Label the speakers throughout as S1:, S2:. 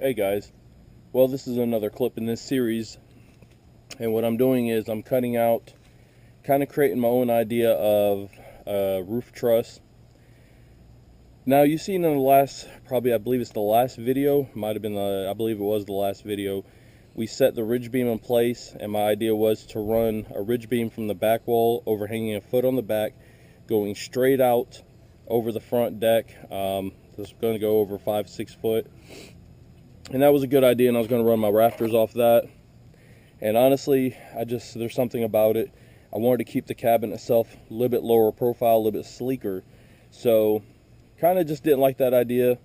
S1: Hey guys, well this is another clip in this series, and what I'm doing is I'm cutting out, kind of creating my own idea of a roof truss. Now you've seen in the last, probably I believe it's the last video, might have been I believe it was the last video, we set the ridge beam in place, and my idea was to run a ridge beam from the back wall, overhanging a foot on the back, going straight out over the front deck. This is going to go over 5-6 foot. And that was a good idea, and I was going to run my rafters off that. And honestly, there's something about it. I wanted to keep the cabin itself a little bit lower profile, a little bit sleeker. So, kind of just didn't like that idea.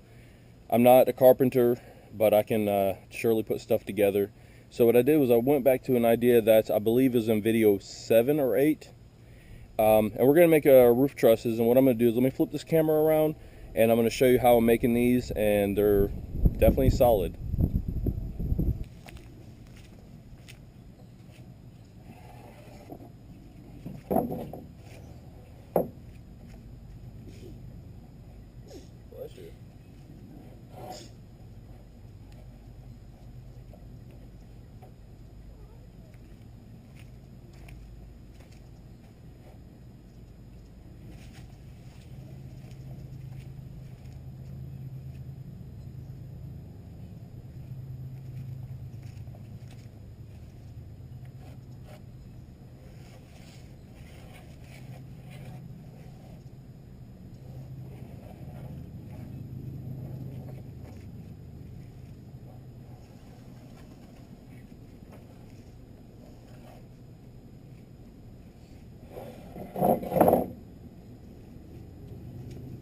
S1: I'm not a carpenter, but I can surely put stuff together. So what I did was I went back to an idea that I believe is in video 7 or 8. And we're going to make roof trusses, and what I'm going to do is let me flip this camera around, and I'm going to show you how I'm making these, and they're definitely solid. Bless you.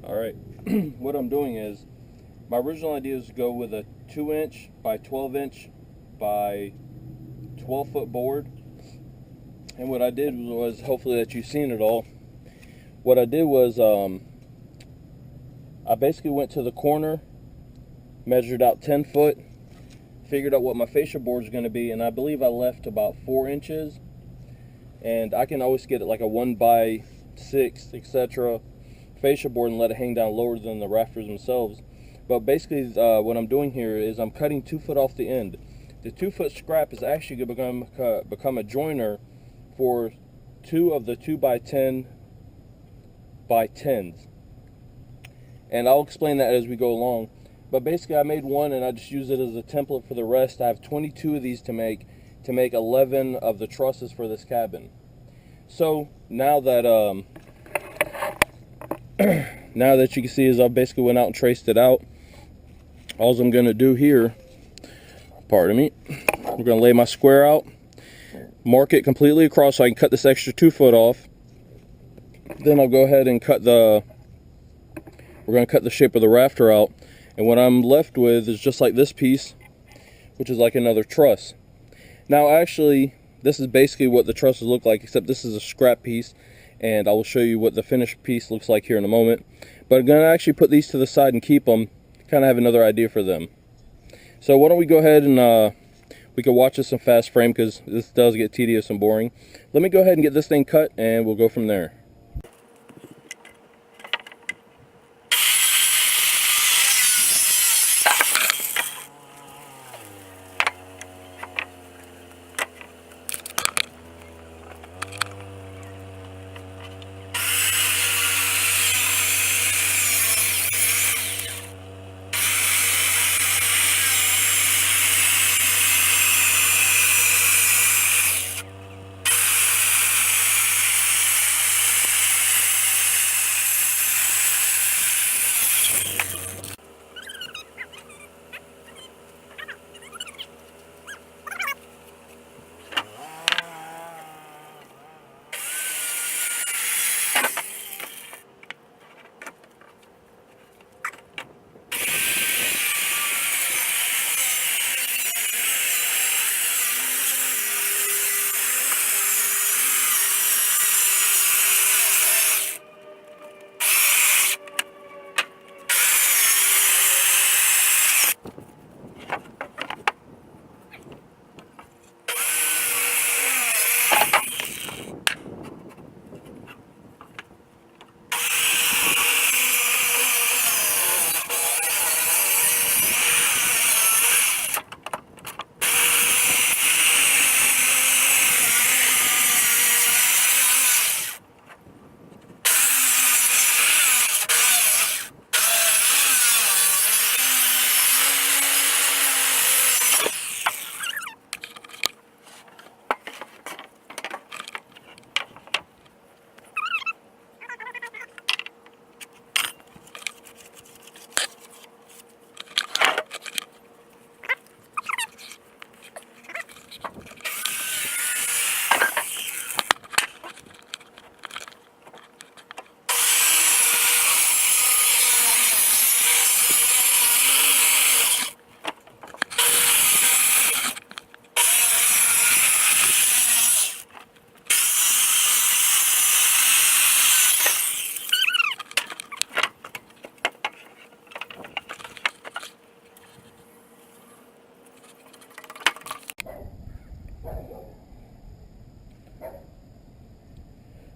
S1: Alright, what I'm doing is, my original idea was to go with a 2-inch by 12-inch by 12-foot board. And what I did was, hopefully that you've seen it all, what I did was I basically went to the corner, measured out 10 foot, figured out what my fascia board is going to be, and I believe I left about 4 inches. And I can always get it like a 1x6, etc. fascia board and let it hang down lower than the rafters themselves. But basically what I'm doing here is I'm cutting 2 foot off the end. The 2 foot scrap is actually going to become a joiner for 2 of the 2x10 by 10s. And I'll explain that as we go along. But basically I made one and I just use it as a template for the rest. I have 22 of these to make 11 of the trusses for this cabin. So now that now that you can see is I basically went out and traced it out. All I'm going to do here, pardon me, we're going to lay my square out, mark it completely across so I can cut this extra 2 foot off. Then I'll go ahead and we're going to cut the shape of the rafter out. And what I'm left with is just like this piece, which is like another truss. Now actually, this is basically what the trusses look like, except this is a scrap piece, and I will show you what the finished piece looks like here in a moment. But I'm going to actually put these to the side and keep them, kind of have another idea for them. So why don't we go ahead and we can watch this in fast frame, because this does get tedious and boring. Let me go ahead and get this thing cut, and we'll go from there.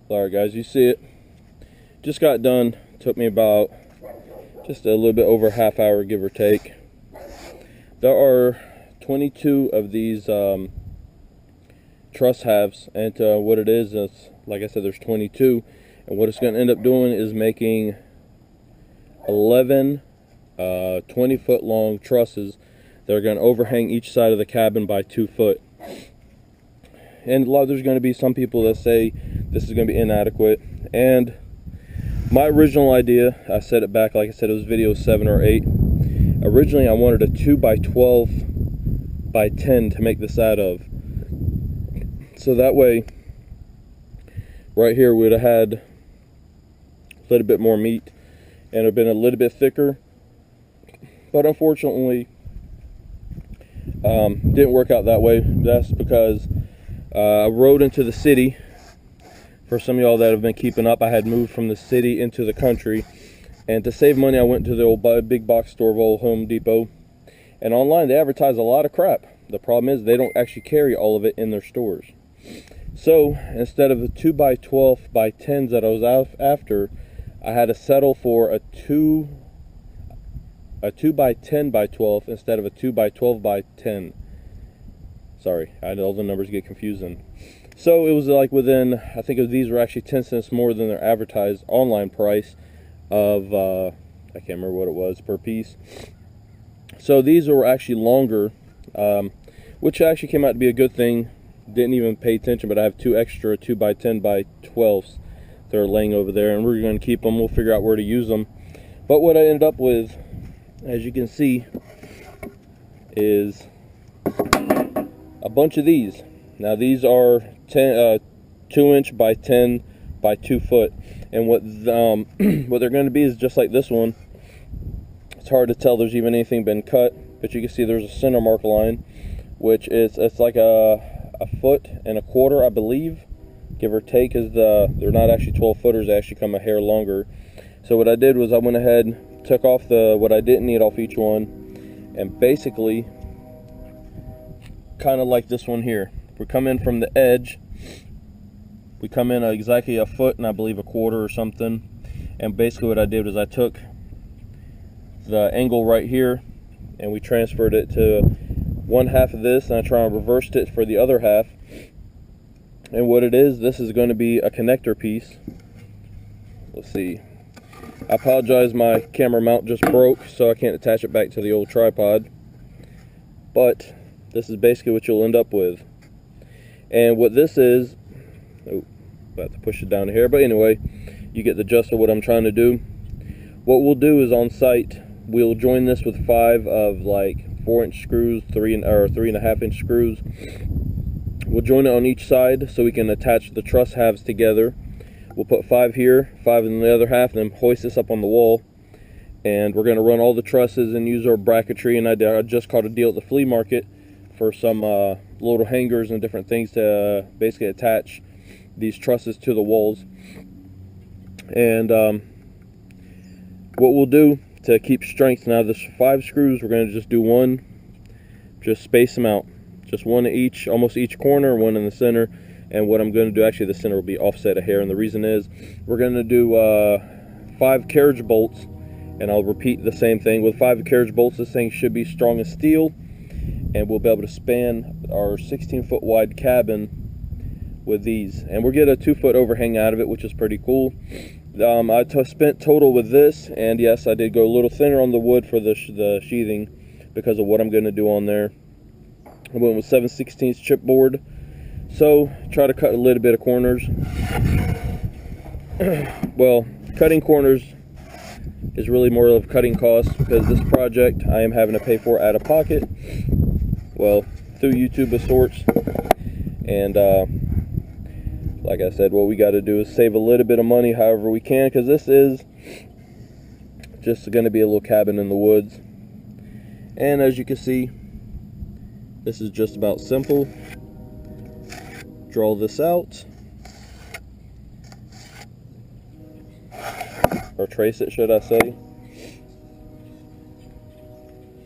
S1: Alright guys, you see it. Just got done. Took me about just a little bit over a half hour, give or take. There are 22 of these truss halves, and what it is, like I said, there's 22, and what it's going to end up doing is making 11 20-foot long trusses that are going to overhang each side of the cabin by 2 foot. And there's going to be some people that say this is going to be inadequate, and my original idea, I said it back, like I said, it was video 7 or 8. Originally I wanted a 2x12 by 10 to make this out of, so that way right here we'd have had a little bit more meat and it would have been a little bit thicker. But unfortunately didn't work out that way. That's because I rode into the city. For some of y'all that have been keeping up, I had moved from the city into the country, and to save money I went to the old big box store of old Home Depot, and online they advertise a lot of crap. The problem is they don't actually carry all of it in their stores. So instead of the 2x12 by 10s that I was after, I had to settle for a 2x10 by 12 instead of a 2x12 by 10. Sorry, all the numbers get confusing. So it was like within, I think these were actually 10 cents more than their advertised online price of, I can't remember what it was per piece. So these were actually longer, which actually came out to be a good thing. Didn't even pay attention, but I have 2 extra 2x10 by 12s that are laying over there, and we're going to keep them. We'll figure out where to use them. But what I ended up with, as you can see, is a bunch of these. Now these are 2-inch by 10 by 2 foot, and what they're going to be is just like this one. It's hard to tell there's even anything been cut, but you can see there's a center mark line, which is, it's like a 1.25 foot, I believe, give or take. Is they're not actually 12 footers, they actually come a hair longer. So what I did was I went ahead, took off what I didn't need off each one, and basically kind of like this one here. We come in from the edge, we come in exactly 1 foot and I believe 1/4 or something, and basically what I did was I took the angle right here and we transferred it to one half of this, and I try and reversed it for the other half. And what it is, this is going to be a connector piece. Let's see, I apologize, my camera mount just broke, so I can't attach it back to the old tripod, but this is basically what you'll end up with. And what this is, oh, about to push it down here, but anyway, you get the gist of what I'm trying to do. What we'll do is on site, we'll join this with 5 of like 4-inch screws, 3.5-inch screws. We'll join it on each side so we can attach the truss halves together. We'll put 5 here, 5 in the other half, and then hoist this up on the wall. And we're going to run all the trusses and use our bracketry. And I just caught a deal at the flea market for some little hangers and different things to basically attach these trusses to the walls. And what we'll do to keep strength, now there's 5 screws, we're going to just do one, just space them out, just one at each, almost each corner, one in the center. And what I'm going to do, actually the center will be offset a hair, and the reason is we're going to do 5 carriage bolts, and I'll repeat the same thing. With 5 carriage bolts, this thing should be strong as steel, and we'll be able to span our 16-foot wide cabin with these, and we'll get a 2-foot overhang out of it, which is pretty cool. I spent total with this, and yes, I did go a little thinner on the wood for the sheathing because of what I'm going to do on there. I went with 7/16 chipboard, so try to cut a little bit of corners. Well, cutting corners is really more of cutting costs, because this project I am having to pay for out of pocket, well, through YouTube of sorts. And like I said, what we got to do is save a little bit of money however we can, because this is just going to be a little cabin in the woods. And as you can see, this is just about simple. Draw this out, or trace it, should I say.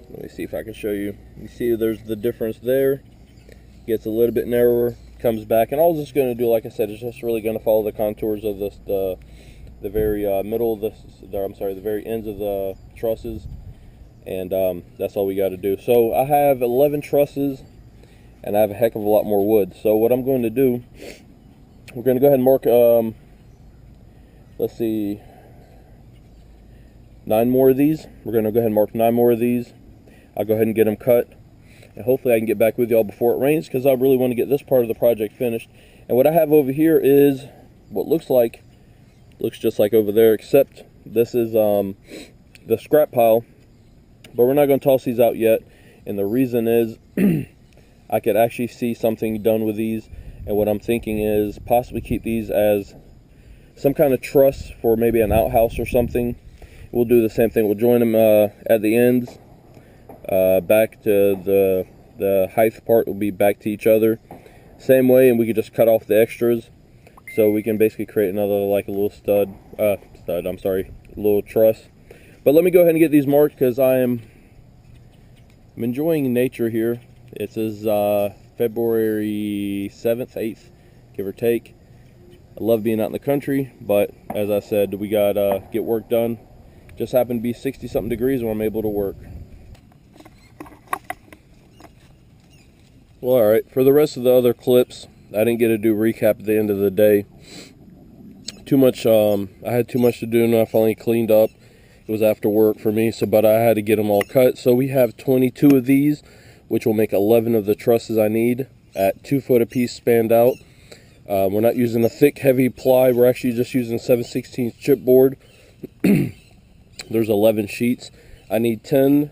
S1: Let me see if I can show you. You see there's the difference there. Gets a little bit narrower. comes back. And all it's going to do, like I said, is just really going to follow the contours of the very middle of the very ends of the trusses, and that's all we got to do. So I have 11 trusses, and I have a heck of a lot more wood. So what I'm going to do, we're going to go ahead and mark, let's see, 9 more of these. We're going to go ahead and mark 9 more of these. I'll go ahead and get them cut, and hopefully I can get back with y'all before it rains, because I really want to get this part of the project finished. And what I have over here is what looks just like over there, except this is the scrap pile, but we're not going to toss these out yet. And the reason is I could actually see something done with these, and what I'm thinking is possibly keep these as some kind of truss for maybe an outhouse or something. We'll do the same thing. We'll join them at the ends, back to the height part will be back to each other, same way, and we could just cut off the extras, so we can basically create another, like a little little truss. But let me go ahead and get these marked, because I'm enjoying nature here. It says February 7th, 8th, give or take. I love being out in the country, but as I said, we got get work done. Just happened to be 60-something degrees when I'm able to work. Well, alright, for the rest of the other clips, I didn't get to do recap at the end of the day. I had too much to do, and I finally cleaned up. It was after work for me, but I had to get them all cut. So we have 22 of these, which will make 11 of the trusses I need at 2 foot a piece spanned out. We're not using a thick, heavy ply. We're actually just using 7/16 chipboard. There's 11 sheets. I need 10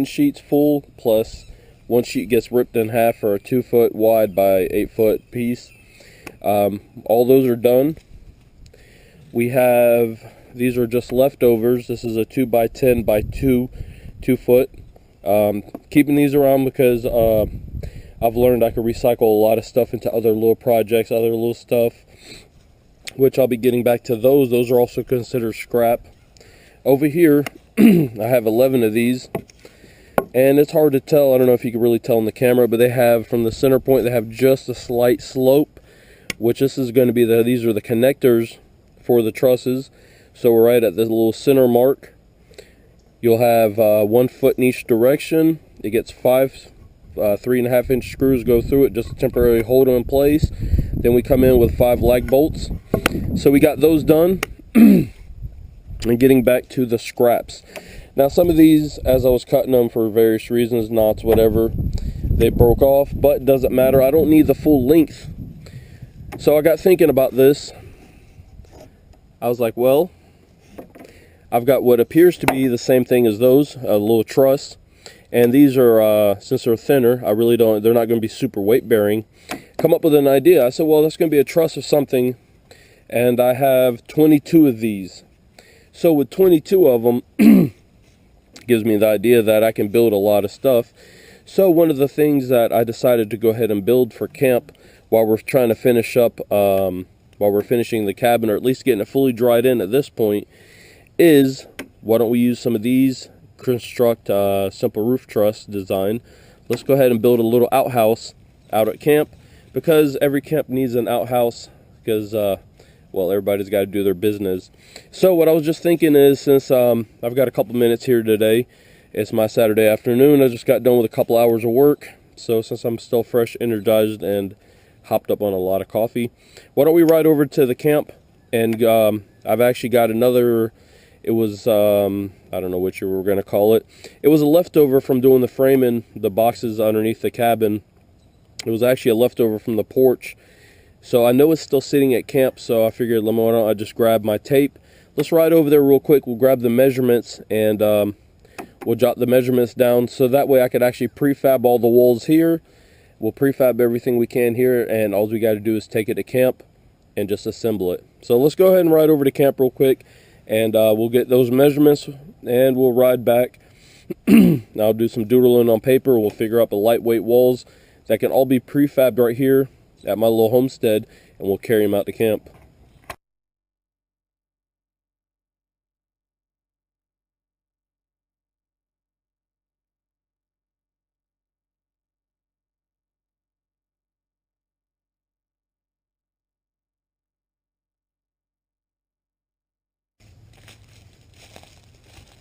S1: sheets full, plus one sheet gets ripped in half for a 2 foot wide by 8 foot piece. All those are done. We have, these are just leftovers. This is a 2 by 10 by 2 foot. Keeping these around because I've learned I can recycle a lot of stuff into other little projects, other little stuff, which I'll be getting back to those. Those are also considered scrap. Over here, I have 11 of these, and it's hard to tell. I don't know if you can really tell in the camera, but they have, from the center point, they have just a slight slope, which this is going to be these are the connectors for the trusses. So we're right at this little center mark. You'll have 1 foot in each direction. It gets 5 3.5-inch screws go through it just to temporarily hold them in place. Then we come in with 5 lag bolts. So we got those done. And getting back to the scraps. Now some of these, as I was cutting them for various reasons, knots, whatever, they broke off, but it doesn't matter. I don't need the full length. So I got thinking about this. I was like, well, I've got what appears to be the same thing as those, a little truss. And these are, since they're thinner, they're not going to be super weight bearing. Come up with an idea. I said, well, that's going to be a truss or something. And I have 22 of these. So with 22 of them, gives me the idea that I can build a lot of stuff. So one of the things that I decided to go ahead and build for camp while we're trying to finish up, while we're finishing the cabin, or at least getting it fully dried in at this point, is why don't we use some of these, construct a simple roof truss design. Let's go ahead and build a little outhouse out at camp, because every camp needs an outhouse, because well, everybody's got to do their business. So what I was just thinking is, since I've got a couple minutes here today, it's my Saturday afternoon. I just got done with a couple hours of work. So since I'm still fresh, energized, and hopped up on a lot of coffee, why don't we ride over to the camp? And I've actually got another, it was, I don't know what we're going to call it. It was a leftover from doing the framing, the boxes underneath the cabin. It was actually a leftover from the porch. So I know it's still sitting at camp, so I figured, why don't I just grab my tape. Let's ride over there real quick. We'll grab the measurements, and we'll jot the measurements down, so that way I could actually prefab all the walls here. We'll prefab everything we can here, and all we got to do is take it to camp and just assemble it. So let's go ahead and ride over to camp real quick, and we'll get those measurements, and we'll ride back. I'll do some doodling on paper. We'll figure out the lightweight walls that can all be prefabbed right here at my little homestead, and we'll carry them out to camp.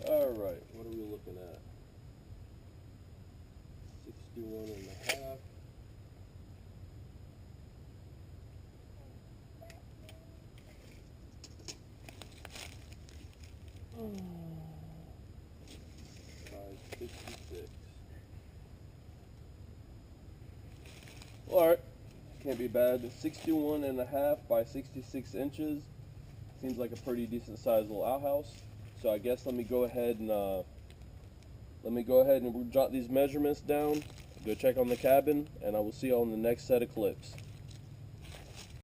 S1: Alright, what are we looking at? 61.5. By 66. Alright, can't be bad. 61.5 by 66 inches. Seems like a pretty decent sized little outhouse. So I guess let me go ahead and jot these measurements down, go check on the cabin, and I will see you on the next set of clips.